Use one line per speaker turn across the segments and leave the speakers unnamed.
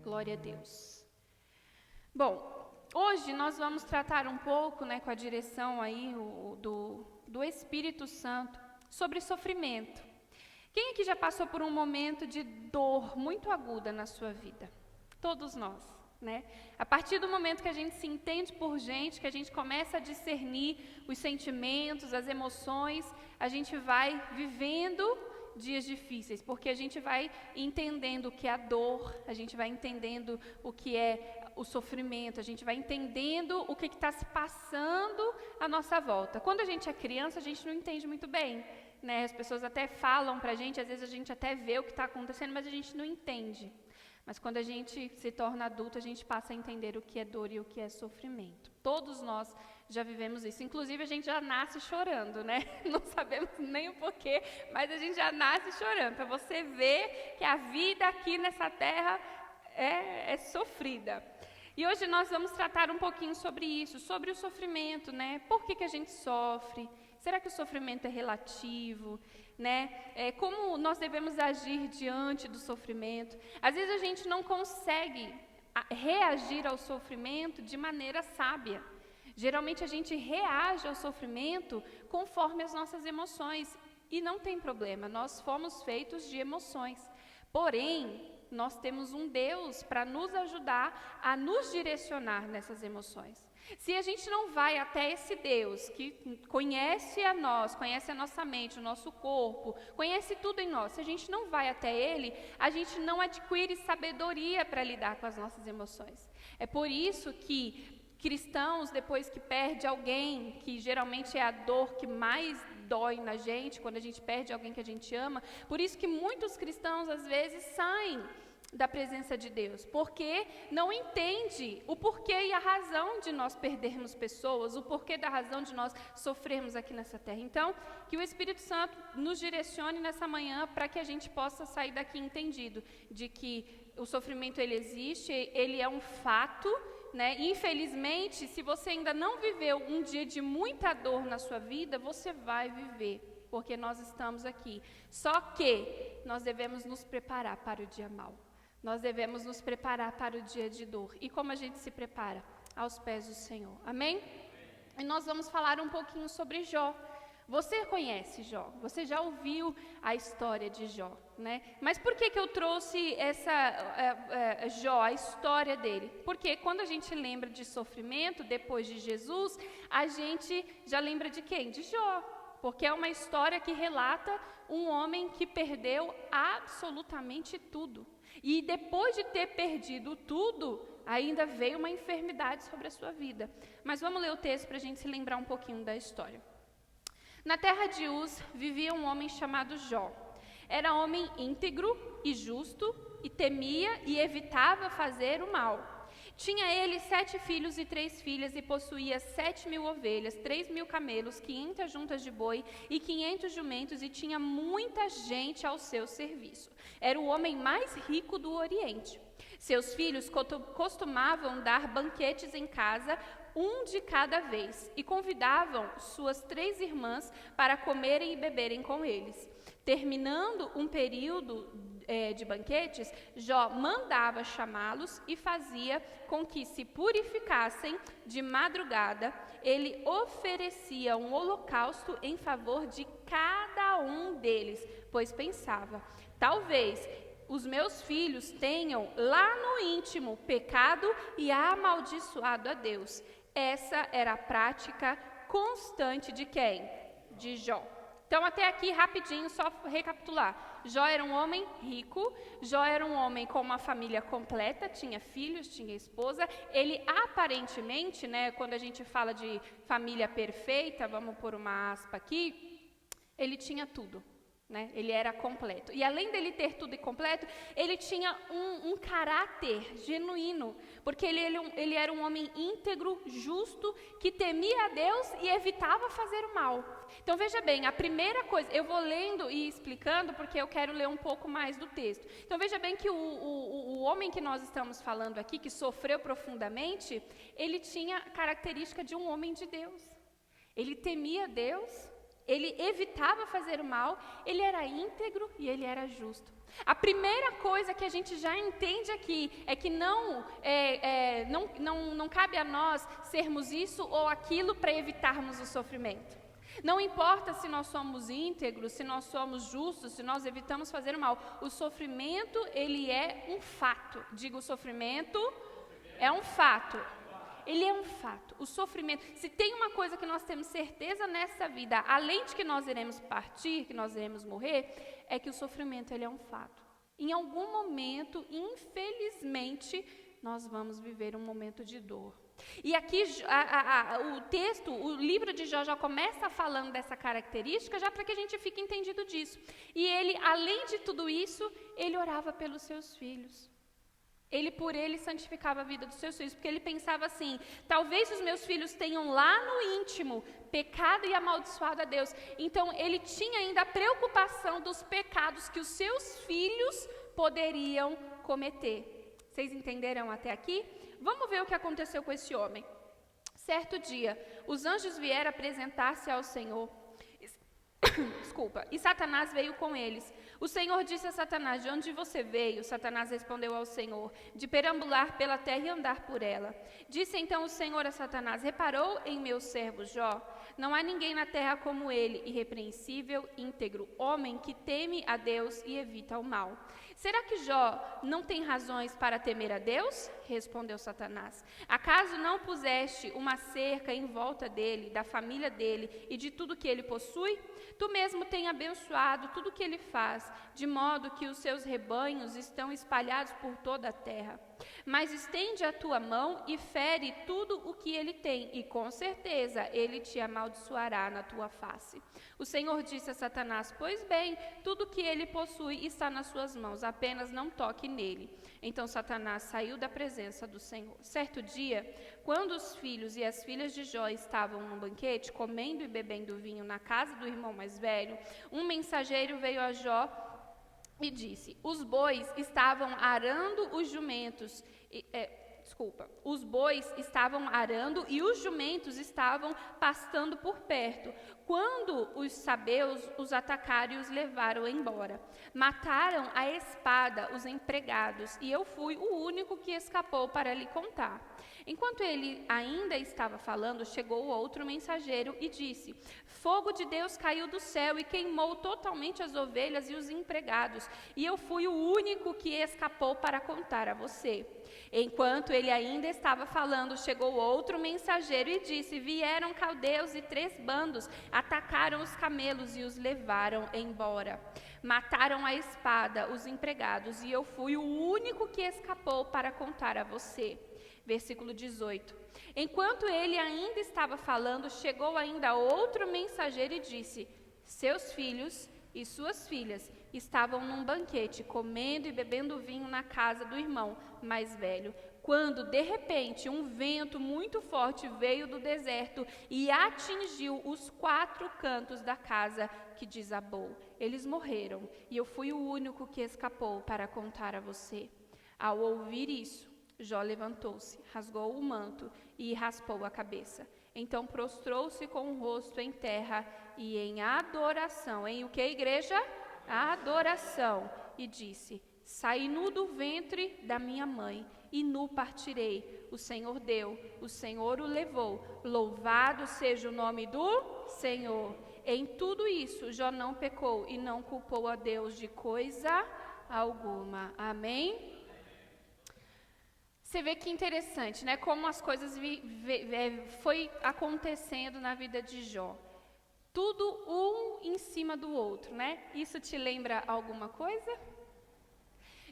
Glória a Deus. Bom, hoje nós vamos tratar um pouco, com a direção aí do Espírito Santo, sobre sofrimento. Quem aqui já passou por um momento de dor muito aguda na sua vida? Todos nós, A partir do momento que a gente se entende por gente, que a gente começa a discernir os sentimentos, as emoções, a gente vai vivendo dias difíceis, porque a gente vai entendendo o que é a dor, a gente vai entendendo o que é o sofrimento, a gente vai entendendo o que está se passando à nossa volta. Quando a gente é criança, a gente não entende muito bem, As pessoas até falam para a gente, às vezes a gente até vê o que está acontecendo, mas a gente não entende. Mas quando a gente se torna adulto, a gente passa a entender o que é dor e o que é sofrimento. Todos nós já vivemos isso. Inclusive, a gente já nasce chorando, Não sabemos nem o porquê, mas a gente já nasce chorando. Para você ver que a vida aqui nessa terra é sofrida. E hoje nós vamos tratar um pouquinho sobre isso, sobre o sofrimento, Por que a gente sofre? Será que o sofrimento é relativo? Como nós devemos agir diante do sofrimento? Às vezes a gente não consegue reagir ao sofrimento de maneira sábia. Geralmente a gente reage ao sofrimento conforme as nossas emoções. E não tem problema, nós fomos feitos de emoções. Porém, nós temos um Deus para nos ajudar a nos direcionar nessas emoções. Se a gente não vai até esse Deus que conhece a nós, conhece a nossa mente, o nosso corpo, conhece tudo em nós, se a gente não vai até Ele, a gente não adquire sabedoria para lidar com as nossas emoções. É por isso que cristãos, depois que perde alguém, que geralmente é a dor que mais dói na gente, quando a gente perde alguém que a gente ama, por isso que muitos cristãos às vezes saem da presença de Deus, porque não entende o porquê e a razão de nós perdermos pessoas, o porquê da razão de nós sofrermos aqui nessa terra. Então, que o Espírito Santo nos direcione nessa manhã para que a gente possa sair daqui entendido de que o sofrimento ele existe, ele é um fato, Infelizmente, se você ainda não viveu um dia de muita dor na sua vida, você vai viver, porque nós estamos aqui. Só que nós devemos nos preparar para o dia mau. Nós devemos nos preparar para o dia de dor. E como a gente se prepara? Aos pés do Senhor. Amém? E nós vamos falar um pouquinho sobre Jó. Você conhece Jó? Você já ouviu a história de Jó, Mas por que eu trouxe Jó, a história dele? Porque quando a gente lembra de sofrimento depois de Jesus, a gente já lembra de quem? De Jó. Porque é uma história que relata um homem que perdeu absolutamente tudo. E depois de ter perdido tudo, ainda veio uma enfermidade sobre a sua vida. Mas vamos ler o texto para a gente se lembrar um pouquinho da história. Na terra de Uz vivia um homem chamado Jó. Era homem íntegro e justo, e temia e evitava fazer o mal. Tinha ele 7 filhos e 3 filhas, e possuía 7.000 ovelhas, 3.000 camelos, 500 juntas de boi e 500 jumentos, e tinha muita gente ao seu serviço. Era o homem mais rico do Oriente. Seus filhos costumavam dar banquetes em casa, um de cada vez, e convidavam suas 3 irmãs para comerem e beberem com eles. Terminando um período de banquetes, Jó mandava chamá-los e fazia com que se purificassem. De madrugada, ele oferecia um holocausto em favor de cada um deles, pois pensava: talvez os meus filhos tenham lá no íntimo pecado e amaldiçoado a Deus. Essa era a prática constante de quem? De Jó. Então, até aqui, rapidinho, só recapitular. Jó era um homem rico, Jó era um homem com uma família completa, tinha filhos, tinha esposa. Ele aparentemente, quando a gente fala de família perfeita, vamos pôr uma aspa aqui, ele tinha tudo. Ele era completo. E além dele ter tudo e completo, ele tinha um caráter genuíno, porque ele era um homem íntegro, justo, que temia a Deus e evitava fazer o mal. Então veja bem, a primeira coisa, eu vou lendo e explicando porque eu quero ler um pouco mais do texto. Então veja bem que o homem que nós estamos falando aqui, que sofreu profundamente, ele tinha a característica de um homem de Deus. Ele temia Deus ele evitava fazer o mal, ele era íntegro e ele era justo. A primeira coisa que a gente já entende aqui é que não cabe a nós sermos isso ou aquilo para evitarmos o sofrimento. Não importa se nós somos íntegros, se nós somos justos, se nós evitamos fazer o mal. O sofrimento, ele é um fato. Digo, o sofrimento é um fato. Ele é um fato. O sofrimento, se tem uma coisa que nós temos certeza nessa vida, além de que nós iremos partir, que nós iremos morrer, é que o sofrimento, ele é um fato. Em algum momento, infelizmente, nós vamos viver um momento de dor. E aqui o livro de Jó já começa falando dessa característica, já para que a gente fique entendido disso. E ele, além de tudo isso, ele orava pelos seus filhos. Por ele santificava a vida dos seus filhos, porque ele pensava assim, talvez os meus filhos tenham lá no íntimo pecado e amaldiçoado a Deus. Então, ele tinha ainda a preocupação dos pecados que os seus filhos poderiam cometer. Vocês entenderam até aqui? Vamos ver o que aconteceu com esse homem. Certo dia, os anjos vieram apresentar-se ao Senhor. E Satanás veio com eles. O Senhor disse a Satanás, de onde você veio? Satanás respondeu ao Senhor, de perambular pela terra e andar por ela. Disse então o Senhor a Satanás, reparou em meu servo Jó? Não há ninguém na terra como ele, irrepreensível, íntegro, homem que teme a Deus e evita o mal. Será que Jó não tem razões para temer a Deus? Respondeu Satanás. Acaso não puseste uma cerca em volta dele, da família dele e de tudo que ele possui? Tu mesmo tem abençoado tudo que ele faz, de modo que os seus rebanhos estão espalhados por toda a terra. Mas estende a tua mão e fere tudo o que ele tem, e com certeza ele te amaldiçoará na tua face. O Senhor disse a Satanás, pois bem, tudo que ele possui está nas suas mãos, apenas não toque nele. Então Satanás saiu da presença do Senhor. Certo dia, quando os filhos e as filhas de Jó estavam num banquete, comendo e bebendo vinho na casa do irmão mais velho, um mensageiro veio a Jó e disse, os bois estavam arando os jumentos, os bois estavam arando e os jumentos estavam pastando por perto, quando os sabeus os atacaram e os levaram embora. Mataram à espada os empregados, e eu fui o único que escapou para lhe contar. Enquanto ele ainda estava falando, chegou outro mensageiro e disse, fogo de Deus caiu do céu e queimou totalmente as ovelhas e os empregados, e eu fui o único que escapou para contar a você. Enquanto ele ainda estava falando, chegou outro mensageiro e disse, vieram caldeus e 3 bandos, atacaram os camelos e os levaram embora. Mataram à espada os empregados, e eu fui o único que escapou para contar a você. Versículo 18. Enquanto ele ainda estava falando, chegou ainda outro mensageiro e disse, seus filhos e suas filhas estavam num banquete, comendo e bebendo vinho na casa do irmão mais velho, quando, de repente, um vento muito forte veio do deserto e atingiu os 4 cantos da casa, que desabou. Eles morreram, e eu fui o único que escapou para contar a você. Ao ouvir isso, Jó levantou-se, rasgou o manto e raspou a cabeça. Então prostrou-se com o rosto em terra e em adoração. Em o que, igreja? Adoração. E disse, saí nu do ventre da minha mãe, e nu partirei. O Senhor deu, o Senhor o levou. Louvado seja o nome do Senhor. Em tudo isso, Jó não pecou e não culpou a Deus de coisa alguma. Amém? Você vê que interessante, né? Como as coisas foi acontecendo na vida de Jó. Tudo um em cima do outro, né? Isso te lembra alguma coisa?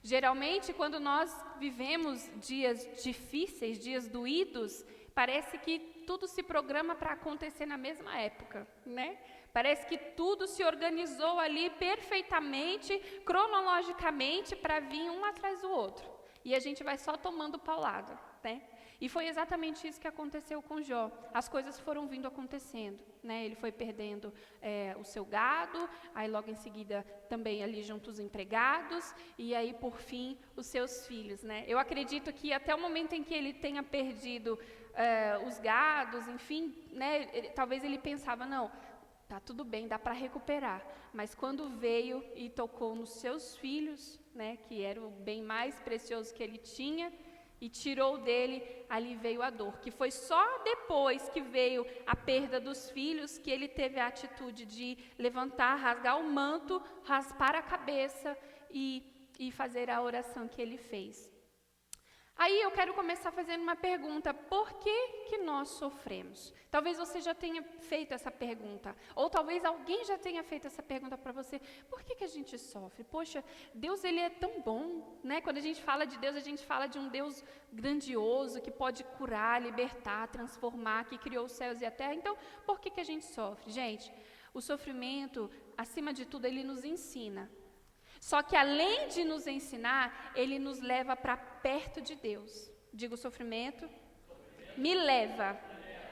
Geralmente, quando nós vivemos dias difíceis, dias doídos, parece que tudo se programa para acontecer na mesma época, né? Parece que tudo se organizou ali perfeitamente, cronologicamente, para vir um atrás do outro. E a gente vai só tomando paulada, né? E foi exatamente isso que aconteceu com Jó. As coisas foram vindo acontecendo, né? Ele foi perdendo o seu gado, aí logo em seguida também ali junto os empregados, e aí por fim os seus filhos, né? Eu acredito que até o momento em que ele tenha perdido os gados, enfim, né? Talvez ele pensava, não, tá tudo bem, dá para recuperar. Mas quando veio e tocou nos seus filhos, né, que era o bem mais precioso que ele tinha, e tirou dele, ali veio a dor. Que foi só depois que veio a perda dos filhos que ele teve a atitude de levantar, rasgar o manto, raspar a cabeça e fazer a oração que ele fez. Aí eu quero começar fazendo uma pergunta: por que nós sofremos? Talvez você já tenha feito essa pergunta, ou talvez alguém já tenha feito essa pergunta para você: por que a gente sofre? Poxa, Deus, ele é tão bom, né? Quando a gente fala de Deus, a gente fala de um Deus grandioso, que pode curar, libertar, transformar, que criou os céus e a terra. Então, por que a gente sofre? Gente, o sofrimento, acima de tudo, ele nos ensina. Só que além de nos ensinar, ele nos leva para perto de Deus. Diga: o sofrimento me leva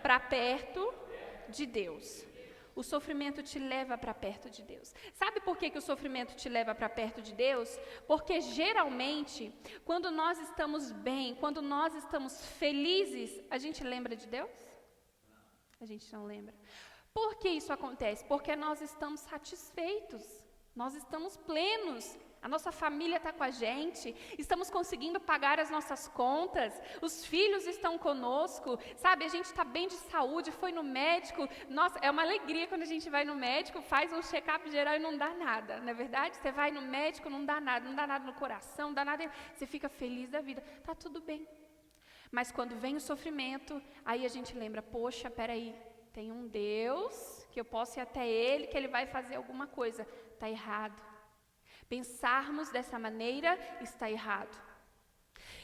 para perto de Deus. O sofrimento te leva para perto de Deus. Sabe por que o sofrimento te leva para perto de Deus? Porque geralmente, quando nós estamos bem, quando nós estamos felizes, a gente lembra de Deus? A gente não lembra. Por que isso acontece? Porque nós estamos satisfeitos. Nós estamos plenos, a nossa família está com a gente, estamos conseguindo pagar as nossas contas, os filhos estão conosco, sabe, a gente está bem de saúde, foi no médico, nossa, é uma alegria quando a gente vai no médico, faz um check-up geral e não dá nada, não é verdade? Você vai no médico, não dá nada no coração, não dá nada, você fica feliz da vida, está tudo bem. Mas quando vem o sofrimento, aí a gente lembra: poxa, peraí, tem um Deus que eu posso ir até Ele, que Ele vai fazer alguma coisa. Está errado. Pensarmos dessa maneira está errado.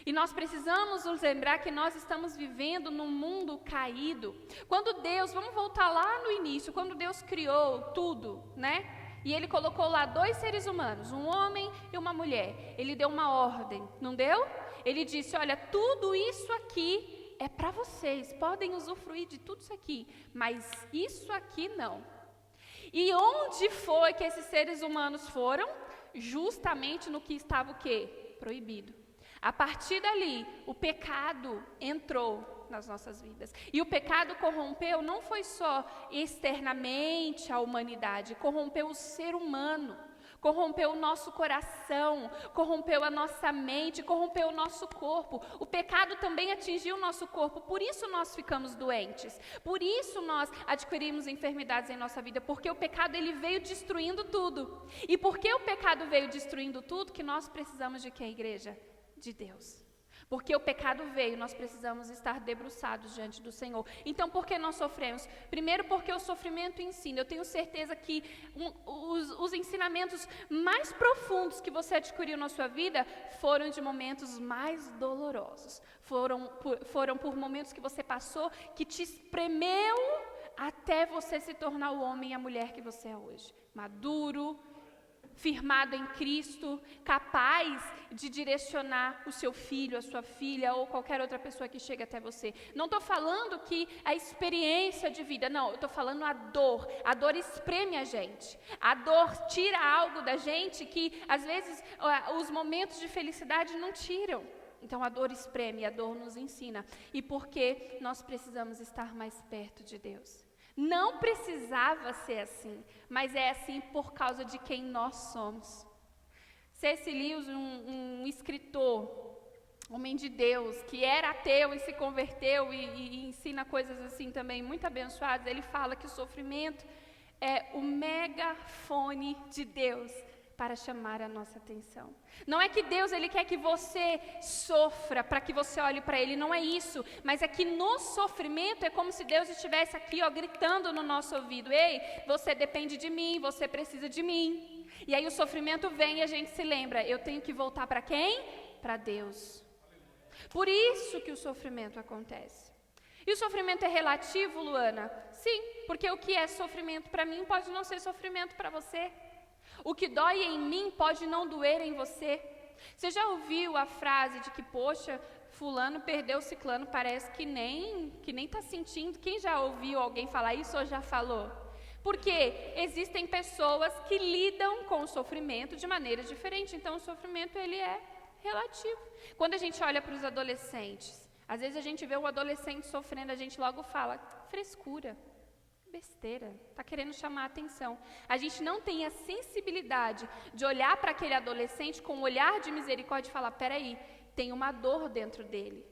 E nós precisamos nos lembrar que nós estamos vivendo num mundo caído. Quando Deus, vamos voltar lá no início, quando Deus criou tudo, né? E Ele colocou lá 2 seres humanos, um homem e uma mulher. Ele deu uma ordem, não deu? Ele disse: olha, tudo isso aqui é para vocês, podem usufruir de tudo isso aqui, mas isso aqui não. E onde foi que esses seres humanos foram? Justamente no que estava o quê? Proibido. A partir dali, o pecado entrou nas nossas vidas. E o pecado corrompeu não foi só externamente a humanidade, corrompeu o ser humano. Corrompeu o nosso coração, corrompeu a nossa mente, corrompeu o nosso corpo. O pecado também atingiu o nosso corpo, por isso nós ficamos doentes. Por isso nós adquirimos enfermidades em nossa vida, porque o pecado ele veio destruindo tudo. E porque o pecado veio destruindo tudo, que nós precisamos de quê, igreja? De Deus. Porque o pecado veio, nós precisamos estar debruçados diante do Senhor. Então, por que nós sofremos? Primeiro, porque o sofrimento ensina. Eu tenho certeza que os ensinamentos mais profundos que você adquiriu na sua vida foram de momentos mais dolorosos. Foram por momentos que você passou, que te espremeu até você se tornar o homem e a mulher que você é hoje. Maduro, firmado em Cristo, capaz de direcionar o seu filho, a sua filha ou qualquer outra pessoa que chegue até você. Não estou falando que a experiência de vida, não, eu estou falando a dor espreme a gente, a dor tira algo da gente que às vezes os momentos de felicidade não tiram. Então a dor espreme, a dor nos ensina. E porque nós precisamos estar mais perto de Deus. Não precisava ser assim, mas é assim por causa de quem nós somos. C.S. Lewis, um escritor, homem de Deus, que era ateu e se converteu e ensina coisas assim também muito abençoadas, ele fala que o sofrimento é o megafone de Deus para chamar a nossa atenção. Não é que Deus ele quer que você sofra para que você olhe para Ele, não é isso, mas é que no sofrimento é como se Deus estivesse aqui, gritando no nosso ouvido: ei, você depende de mim, você precisa de mim. E aí o sofrimento vem e a gente se lembra: eu tenho que voltar para quem? Para Deus. Por isso que o sofrimento acontece. E o sofrimento é relativo, Luana? Sim, porque o que é sofrimento para mim pode não ser sofrimento para você. O que dói em mim pode não doer em você. Você já ouviu a frase de que, poxa, fulano perdeu ciclano, parece que nem está sentindo? Quem já ouviu alguém falar isso ou já falou? Porque existem pessoas que lidam com o sofrimento de maneira diferente. Então, o sofrimento ele é relativo. Quando a gente olha para os adolescentes, às vezes a gente vê um adolescente sofrendo, a gente logo fala: frescura. Besteira, está querendo chamar a atenção. A gente não tem a sensibilidade de olhar para aquele adolescente com um olhar de misericórdia e falar, peraí, tem uma dor dentro dele.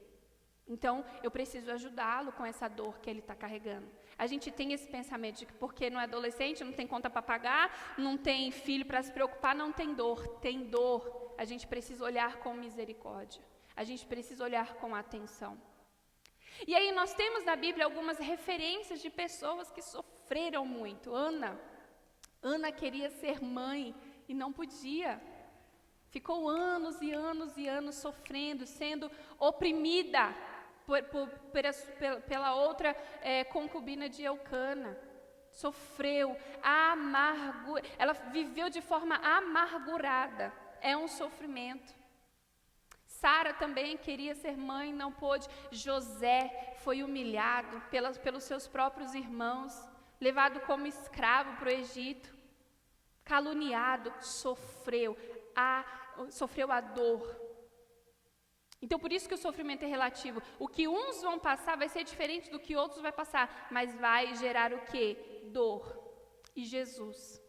Então, eu preciso ajudá-lo com essa dor que ele está carregando. A gente tem esse pensamento de que porque não é adolescente, não tem conta para pagar, não tem filho para se preocupar, não tem dor. Tem dor. A gente precisa olhar com misericórdia. A gente precisa olhar com atenção. E aí nós temos na Bíblia algumas referências de pessoas que sofreram muito. Ana queria ser mãe e não podia. Ficou anos e anos e anos sofrendo, sendo oprimida pela outra concubina de Eucana. Sofreu, ela viveu de forma amargurada. É um sofrimento. Sara também queria ser mãe, não pôde. José foi humilhado pelos seus próprios irmãos, levado como escravo para o Egito, caluniado, sofreu a dor. Então, por isso que o sofrimento é relativo. O que uns vão passar vai ser diferente do que outros vão passar, mas vai gerar o quê? Dor. E Jesus.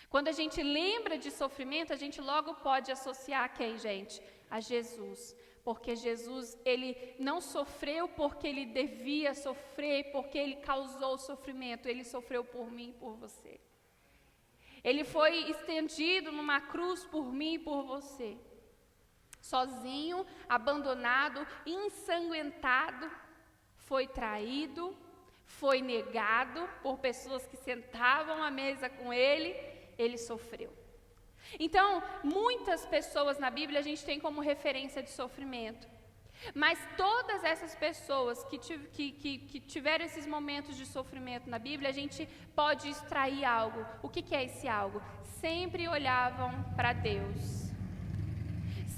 Quando a gente lembra de sofrimento, a gente logo pode associar a quem, gente? A Jesus. Porque Jesus, ele não sofreu porque ele devia sofrer, porque ele causou sofrimento. Ele sofreu por mim e por você. Ele foi estendido numa cruz por mim e por você. Sozinho, abandonado, ensanguentado, foi traído, foi negado por pessoas que sentavam à mesa com ele, ele sofreu. Então, muitas pessoas na Bíblia a gente tem como referência de sofrimento. Mas todas essas pessoas que tiveram esses momentos de sofrimento na Bíblia, a gente pode extrair algo. O que é esse algo? Sempre olhavam para Deus.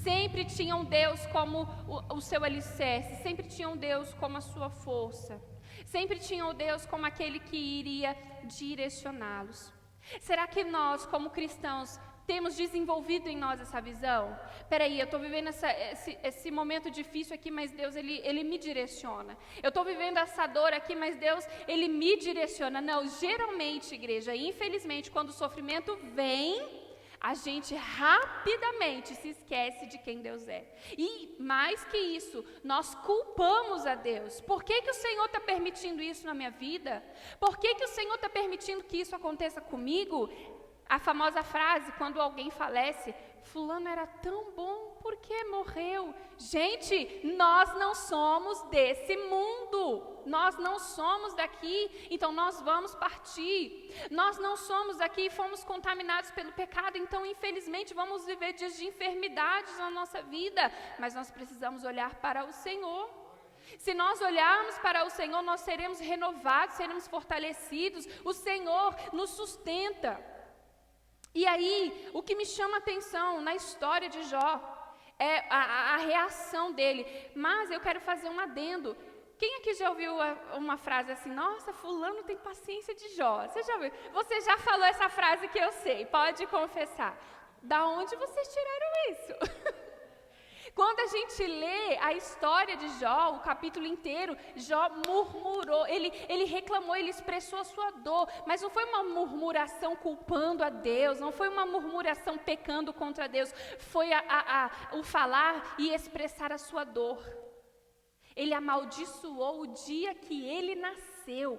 Sempre tinham Deus como o seu alicerce. Sempre tinham Deus como a sua força. Sempre tinham Deus como aquele que iria direcioná-los. Será que nós, como cristãos, temos desenvolvido em nós essa visão? Peraí, eu estou vivendo esse momento difícil aqui, mas Deus, Ele me direciona. Eu estou vivendo essa dor aqui, mas Deus, Ele me direciona. Não, geralmente, igreja, infelizmente, quando o sofrimento vem, a gente rapidamente se esquece de quem Deus é. E mais que isso, nós culpamos a Deus. Por que o Senhor está permitindo isso na minha vida? Por que o Senhor está permitindo que isso aconteça comigo? A famosa frase, quando alguém falece, fulano era tão bom, por que morreu? Gente, nós não somos desse mundo, nós não somos daqui, então nós vamos partir. Nós não somos daqui e fomos contaminados pelo pecado, então infelizmente vamos viver dias de enfermidades na nossa vida, mas nós precisamos olhar para o Senhor. Se nós olharmos para o Senhor, nós seremos renovados, seremos fortalecidos, o Senhor nos sustenta. E aí, o que me chama a atenção na história de Jó é a reação dele. Mas eu quero fazer um adendo. Quem aqui já ouviu uma frase assim, nossa, fulano tem paciência de Jó? Você já ouviu? Você já falou essa frase que eu sei, pode confessar. Da onde vocês tiraram isso? Quando a gente lê a história de Jó, o capítulo inteiro, Jó murmurou, ele reclamou, ele expressou a sua dor, mas não foi uma murmuração culpando a Deus, não foi uma murmuração pecando contra Deus, foi o falar e expressar a sua dor. Ele amaldiçoou o dia que ele nasceu.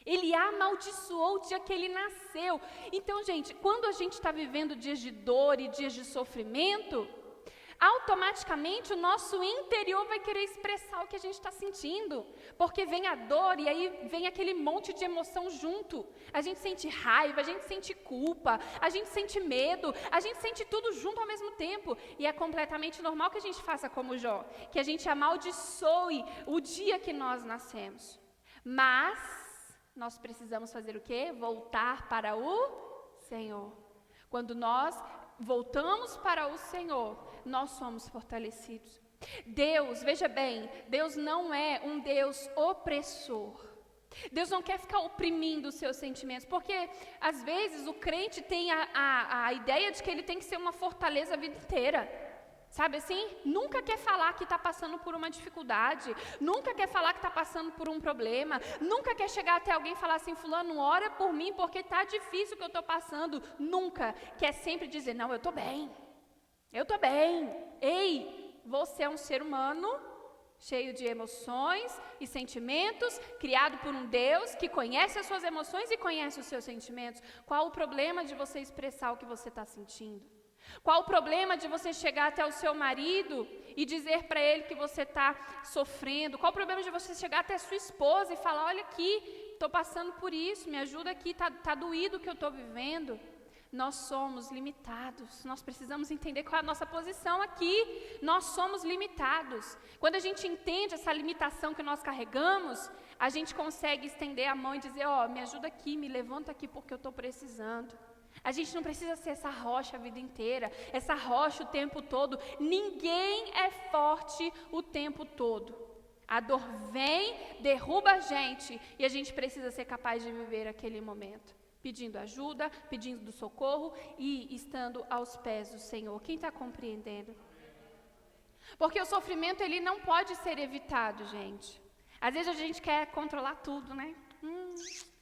Ele amaldiçoou o dia que ele nasceu. Então, gente, quando a gente está vivendo dias de dor e dias de sofrimento, automaticamente o nosso interior vai querer expressar o que a gente está sentindo, porque vem a dor e aí vem aquele monte de emoção junto. A gente sente raiva, a gente sente culpa, a gente sente medo, a gente sente tudo junto ao mesmo tempo, e é completamente normal que a gente faça como Jó, que a gente amaldiçoe o dia que nós nascemos. Mas nós precisamos fazer o quê? Voltar para o Senhor. Quando nós voltamos para o Senhor, nós somos fortalecidos. Deus, veja bem, Deus não é um Deus opressor. Deus não quer ficar oprimindo os seus sentimentos, porque às vezes o crente tem a ideia de que ele tem que ser uma fortaleza a vida inteira. Sabe assim? Nunca quer falar que está passando por uma dificuldade, nunca quer falar que está passando por um problema, nunca quer chegar até alguém e falar assim, fulano, ora por mim porque está difícil o que eu estou passando. Nunca. Quer sempre dizer, não, eu estou bem. Ei, você é um ser humano cheio de emoções e sentimentos, criado por um Deus que conhece as suas emoções e conhece os seus sentimentos. Qual o problema de você expressar o que você está sentindo? Qual o problema de você chegar até o seu marido e dizer para ele que você está sofrendo? Qual o problema de você chegar até a sua esposa e falar, olha aqui, estou passando por isso, me ajuda aqui, tá doído o que eu estou vivendo? Nós somos limitados, nós precisamos entender qual é a nossa posição aqui. Nós somos limitados. Quando a gente entende essa limitação que nós carregamos, a gente consegue estender a mão e dizer, me ajuda aqui, me levanta aqui porque eu estou precisando. A gente não precisa ser essa rocha a vida inteira, essa rocha o tempo todo. Ninguém é forte o tempo todo. A dor vem, derruba a gente e a gente precisa ser capaz de viver aquele momento. Pedindo ajuda, pedindo socorro e estando aos pés do Senhor. Quem está compreendendo? Porque o sofrimento, ele não pode ser evitado, gente. Às vezes a gente quer controlar tudo, né?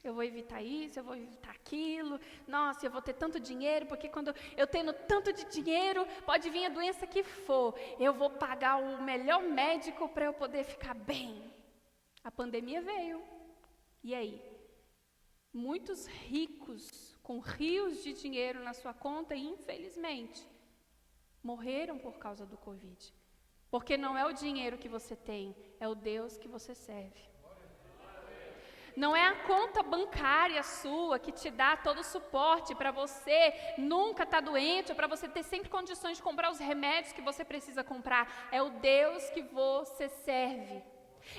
Eu vou evitar isso, eu vou evitar aquilo. Nossa, eu vou ter tanto dinheiro, porque quando eu tenho tanto de dinheiro, pode vir a doença que for. Eu vou pagar o melhor médico para eu poder ficar bem. A pandemia veio. E aí? Muitos ricos, com rios de dinheiro na sua conta, infelizmente, morreram por causa do Covid. Porque não é o dinheiro que você tem, é o Deus que você serve. Não é a conta bancária sua que te dá todo o suporte para você nunca estar doente, ou para você ter sempre condições de comprar os remédios que você precisa comprar. É o Deus que você serve.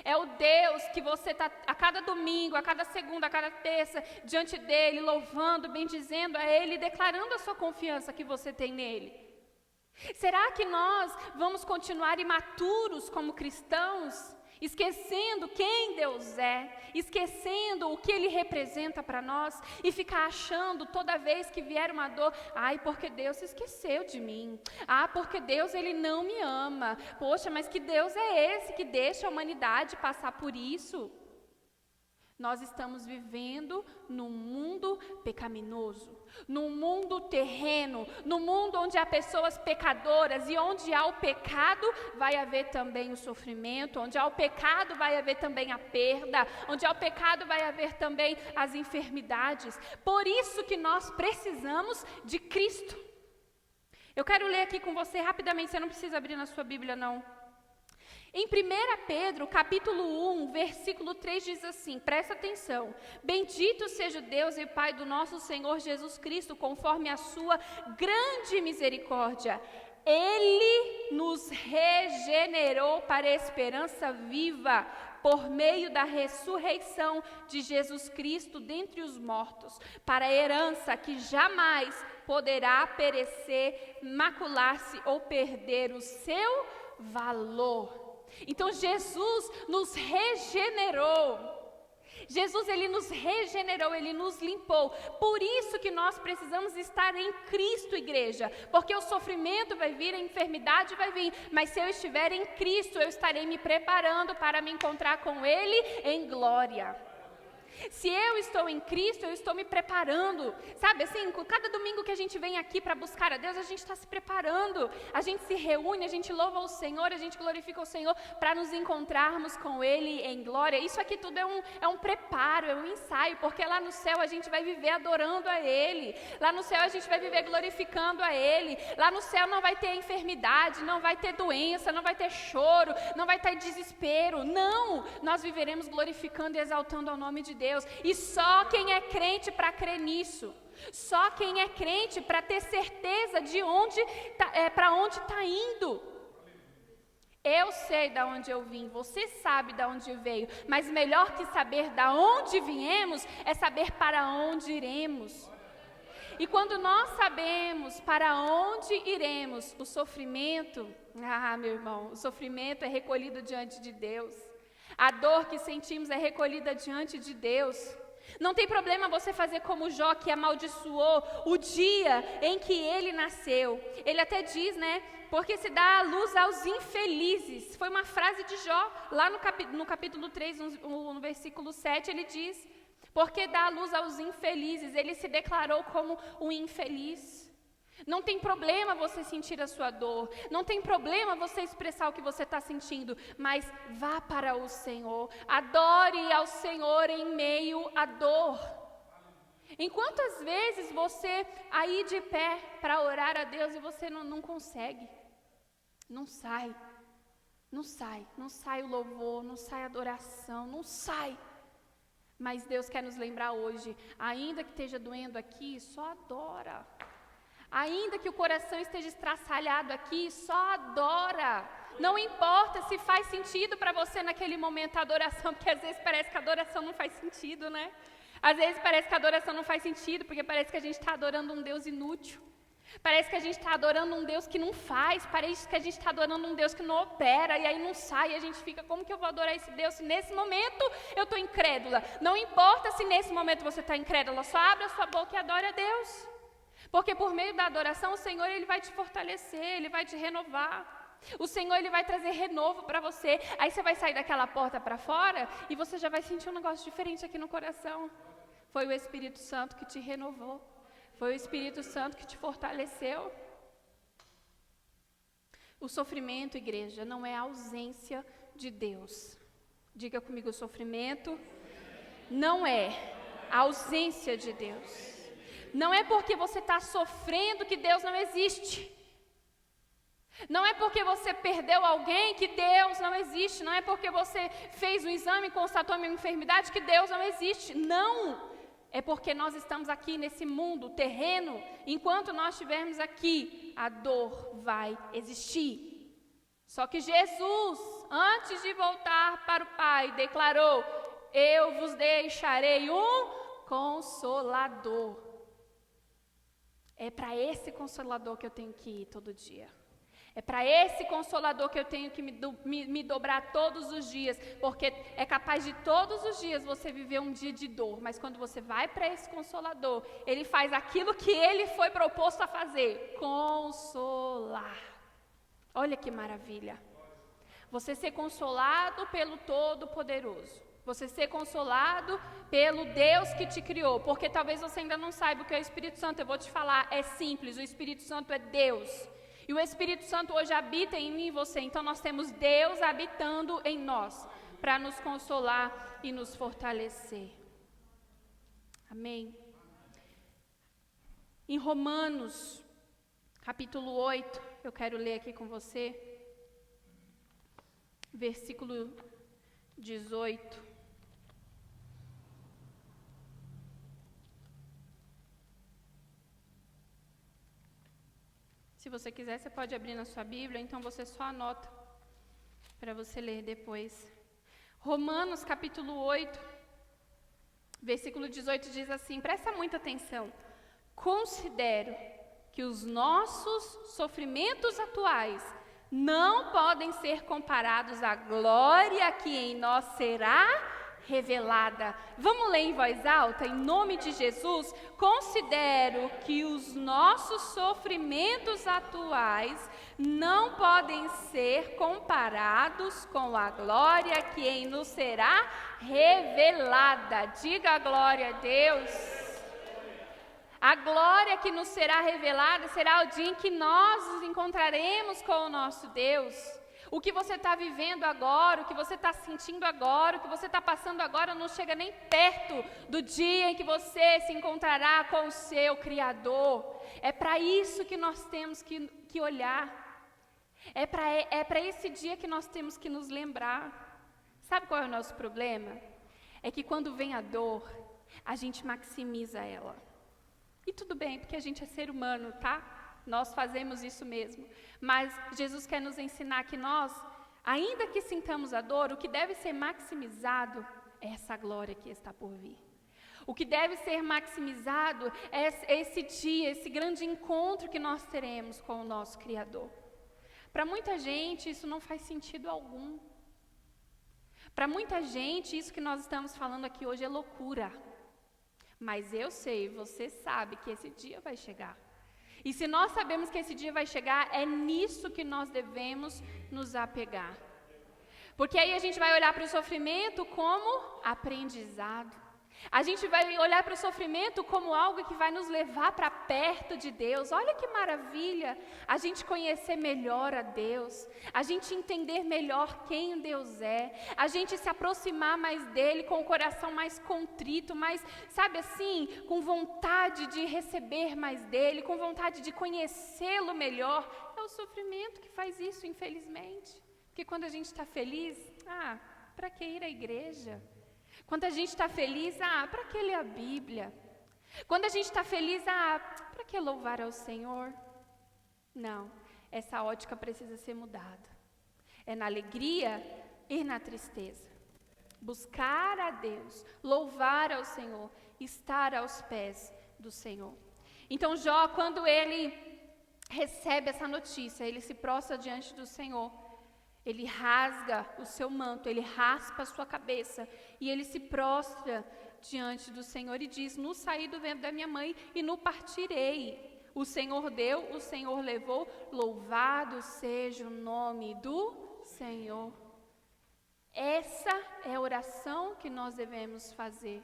É o Deus que você está a cada domingo, a cada segunda, a cada terça, diante dEle, louvando, bendizendo a Ele, declarando a sua confiança que você tem nele. Será que nós vamos continuar imaturos como cristãos? Esquecendo quem Deus é, esquecendo o que Ele representa para nós e ficar achando toda vez que vier uma dor, porque Deus se esqueceu de mim, porque Deus Ele não me ama, poxa, mas que Deus é esse que deixa a humanidade passar por isso? Nós estamos vivendo num mundo pecaminoso, num mundo terreno, num mundo onde há pessoas pecadoras, e onde há o pecado vai haver também o sofrimento, onde há o pecado vai haver também a perda, onde há o pecado vai haver também as enfermidades. Por isso que nós precisamos de Cristo. Eu quero ler aqui com você rapidamente, você não precisa abrir na sua Bíblia não. Em 1 Pedro, capítulo 1, versículo 3 diz assim, presta atenção. Bendito seja o Deus e Pai do nosso Senhor Jesus Cristo, conforme a sua grande misericórdia. Ele nos regenerou para a esperança viva, por meio da ressurreição de Jesus Cristo dentre os mortos, para a herança que jamais poderá perecer, macular-se ou perder o seu valor. Então Jesus nos regenerou. Jesus, Ele nos regenerou, Ele nos limpou. Por isso que nós precisamos estar em Cristo, igreja. Porque o sofrimento vai vir, a enfermidade vai vir. Mas se eu estiver em Cristo, eu estarei me preparando para me encontrar com Ele em glória. Se eu estou em Cristo, eu estou me preparando. Sabe assim, cada domingo que a gente vem aqui para buscar a Deus, a gente está se preparando. A gente se reúne, a gente louva o Senhor, a gente glorifica o Senhor para nos encontrarmos com Ele em glória. Isso aqui tudo é um preparo, é um ensaio, porque lá no céu a gente vai viver adorando a Ele. Lá no céu a gente vai viver glorificando a Ele. Lá no céu não vai ter enfermidade, não vai ter doença, não vai ter choro, não vai ter desespero. Não, nós viveremos glorificando e exaltando ao nome de Deus. E só quem é crente para crer nisso, só quem é crente para ter certeza de para onde está indo. Eu sei de onde eu vim, você sabe de onde veio, mas melhor que saber de onde viemos é saber para onde iremos. E quando nós sabemos para onde iremos, o sofrimento, meu irmão, o sofrimento é recolhido diante de Deus. A dor que sentimos é recolhida diante de Deus. Não tem problema você fazer como Jó, que amaldiçoou o dia em que ele nasceu. Ele até diz, né? Porque se dá a luz aos infelizes. Foi uma frase de Jó, lá no capítulo 3, no versículo 7, ele diz: porque dá a luz aos infelizes. Ele se declarou como um infeliz. Não tem problema você sentir a sua dor, não tem problema você expressar o que você está sentindo, mas vá para o Senhor, adore ao Senhor em meio à dor. Enquanto às vezes você aí de pé para orar a Deus e você não consegue, não sai o louvor, não sai a adoração, não sai. Mas Deus quer nos lembrar hoje, ainda que esteja doendo aqui, só adora. Ainda que o coração esteja estraçalhado aqui, só adora. Não importa se faz sentido para você naquele momento a adoração, porque às vezes parece que a adoração não faz sentido, né? Às vezes parece que a adoração não faz sentido, porque parece que a gente está adorando um Deus inútil. Parece que a gente está adorando um Deus que não faz, parece que a gente está adorando um Deus que não opera, e aí não sai, e a gente fica, como que eu vou adorar esse Deus se nesse momento eu estou incrédula? Não importa se nesse momento você está incrédula, só abre a sua boca e adore a Deus. Porque por meio da adoração, o Senhor ele vai te fortalecer, Ele vai te renovar. O Senhor ele vai trazer renovo para você. Aí você vai sair daquela porta para fora e você já vai sentir um negócio diferente aqui no coração. Foi o Espírito Santo que te renovou. Foi o Espírito Santo que te fortaleceu. O sofrimento, igreja, não é a ausência de Deus. Diga comigo, o sofrimento não é a ausência de Deus. Não é porque você está sofrendo que Deus não existe. Não é porque você perdeu alguém que Deus não existe. Não é porque você fez um exame e constatou uma enfermidade que Deus não existe. Não! É porque nós estamos aqui nesse mundo terreno. Enquanto nós estivermos aqui, a dor vai existir. Só que Jesus, antes de voltar para o Pai, declarou: eu vos deixarei um Consolador. É para esse Consolador que eu tenho que ir todo dia. É para esse Consolador que eu tenho que me dobrar todos os dias, porque é capaz de todos os dias você viver um dia de dor, mas quando você vai para esse Consolador, Ele faz aquilo que Ele foi proposto a fazer, consolar. Olha que maravilha. Você ser consolado pelo Todo-Poderoso. Você ser consolado pelo Deus que te criou, porque talvez você ainda não saiba o que é o Espírito Santo. Eu vou te falar, é simples, o Espírito Santo é Deus. E o Espírito Santo hoje habita em mim e você. Então nós temos Deus habitando em nós, para nos consolar e nos fortalecer. Amém? Em Romanos, capítulo 8, eu quero ler aqui com você, versículo 18. Se você quiser, você pode abrir na sua Bíblia, então você só anota para você ler depois. Romanos, capítulo 8, versículo 18 diz assim, presta muita atenção. Considero que os nossos sofrimentos atuais não podem ser comparados à glória que em nós será revelada. Vamos ler em voz alta, em nome de Jesus. Considero que os nossos sofrimentos atuais não podem ser comparados com a glória que em nos será revelada. Diga a glória a Deus. A glória que nos será revelada será o dia em que nós nos encontraremos com o nosso Deus. O que você está vivendo agora, o que você está sentindo agora, o que você está passando agora não chega nem perto do dia em que você se encontrará com o seu Criador. É para isso que nós temos que olhar. É para esse dia que nós temos que nos lembrar. Sabe qual é o nosso problema? É que quando vem a dor, a gente maximiza ela. E tudo bem, porque a gente é ser humano, tá? Nós fazemos isso mesmo. Mas Jesus quer nos ensinar que nós, ainda que sintamos a dor, o que deve ser maximizado é essa glória que está por vir. O que deve ser maximizado é esse dia, esse grande encontro que nós teremos com o nosso Criador. Para muita gente, isso não faz sentido algum. Para muita gente, isso que nós estamos falando aqui hoje é loucura. Mas eu sei, você sabe que esse dia vai chegar. E se nós sabemos que esse dia vai chegar, é nisso que nós devemos nos apegar. Porque aí a gente vai olhar para o sofrimento como aprendizado. A gente vai olhar para o sofrimento como algo que vai nos levar para perto de Deus. Olha que maravilha a gente conhecer melhor a Deus, a gente entender melhor quem Deus é, a gente se aproximar mais dEle com o coração mais contrito, mais, sabe assim, com vontade de receber mais dEle, com vontade de conhecê-lo melhor. É o sofrimento que faz isso, infelizmente. Porque quando a gente está feliz, para que ir à igreja? Quando a gente está feliz, para que ler a Bíblia? Quando a gente está feliz, para que louvar ao Senhor? Não, essa ótica precisa ser mudada. É na alegria e na tristeza. Buscar a Deus, louvar ao Senhor, estar aos pés do Senhor. Então Jó, quando ele recebe essa notícia, ele se prostra diante do Senhor. Ele rasga o seu manto, ele raspa a sua cabeça e ele se prostra diante do Senhor e diz: no saí do ventre da minha mãe e no partirei. O Senhor deu, o Senhor levou, louvado seja o nome do Senhor. Essa é a oração que nós devemos fazer.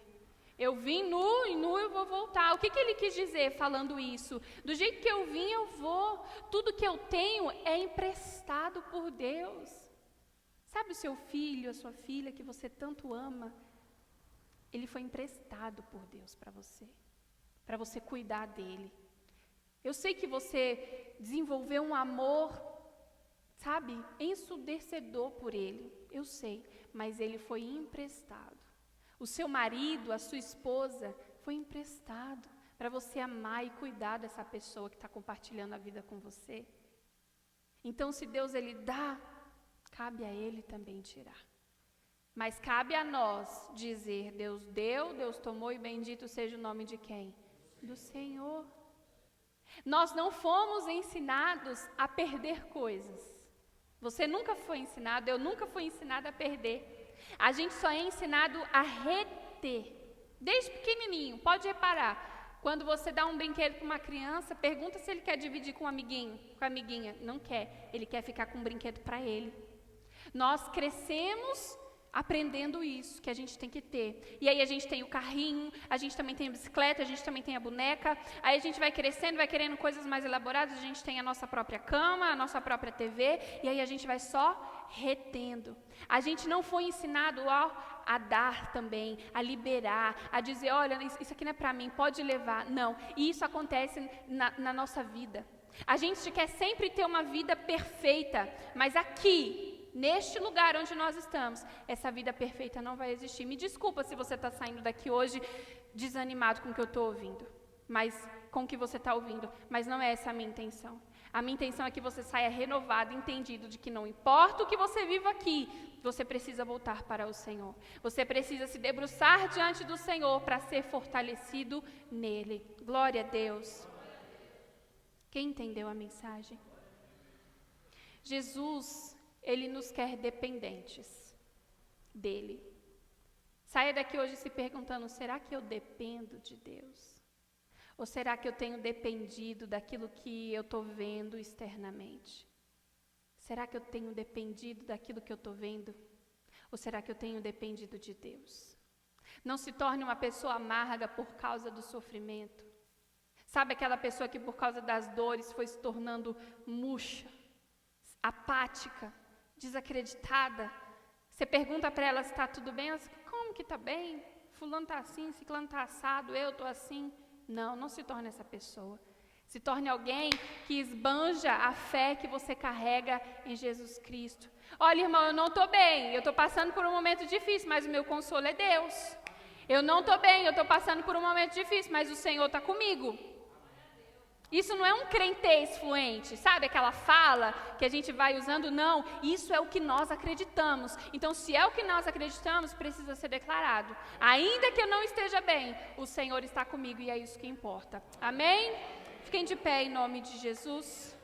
Eu vim nu e nu eu vou voltar. O que ele quis dizer falando isso? Do jeito que eu vim, eu vou. Tudo que eu tenho é emprestado por Deus. Sabe o seu filho, a sua filha que você tanto ama? Ele foi emprestado por Deus para você cuidar dele. Eu sei que você desenvolveu um amor, sabe, ensurdecedor por ele. Eu sei, mas ele foi emprestado. O seu marido, a sua esposa, foi emprestado para você amar e cuidar dessa pessoa que está compartilhando a vida com você. Então, se Deus ele dá, cabe a Ele também tirar. Mas cabe a nós dizer: Deus deu, Deus tomou e bendito seja o nome de quem? Do Senhor. Nós não fomos ensinados a perder coisas. Você nunca foi ensinado, eu nunca fui ensinada a perder. A gente só é ensinado a reter. Desde pequenininho, pode reparar. Quando você dá um brinquedo para uma criança, pergunta se ele quer dividir com um amiguinho, com a amiguinha. Não quer, ele quer ficar com um brinquedo para ele. Nós crescemos aprendendo isso, que a gente tem que ter. E aí a gente tem o carrinho, a gente também tem a bicicleta, a gente também tem a boneca. Aí a gente vai crescendo, vai querendo coisas mais elaboradas, a gente tem a nossa própria cama, a nossa própria TV, e aí a gente vai só retendo. A gente não foi ensinado a dar também, a liberar, a dizer: olha, isso aqui não é para mim, pode levar. Não, e isso acontece na nossa vida. A gente quer sempre ter uma vida perfeita, mas aqui, neste lugar onde nós estamos, essa vida perfeita não vai existir. Me desculpa se você está saindo daqui hoje desanimado com o que eu estou ouvindo, mas com o que você está ouvindo, mas não é essa a minha intenção. A minha intenção é que você saia renovado, entendido de que não importa o que você viva aqui, você precisa voltar para o Senhor. Você precisa se debruçar diante do Senhor para ser fortalecido nele. Glória a Deus. Quem entendeu a mensagem? Jesus, Ele nos quer dependentes dele. Saia daqui hoje se perguntando: será que eu dependo de Deus? Ou será que eu tenho dependido daquilo que eu estou vendo externamente? Será que eu tenho dependido daquilo que eu estou vendo? Ou será que eu tenho dependido de Deus? Não se torne uma pessoa amarga por causa do sofrimento. Sabe aquela pessoa que por causa das dores foi se tornando murcha, apática, desacreditada? Você pergunta para ela se está tudo bem, ela diz: como que está bem? Fulano está assim, ciclano está assado, eu estou assim. Não se torne essa pessoa. Se torne alguém que esbanja a fé que você carrega em Jesus Cristo. Olha, irmão, eu não estou bem, eu estou passando por um momento difícil, mas o meu consolo é Deus. Eu não estou bem, eu estou passando por um momento difícil, mas o Senhor está comigo. Isso não é um crentez fluente, sabe aquela fala que a gente vai usando? Não, isso é o que nós acreditamos. Então, se é o que nós acreditamos, precisa ser declarado. Ainda que eu não esteja bem, o Senhor está comigo e é isso que importa. Amém? Fiquem de pé em nome de Jesus.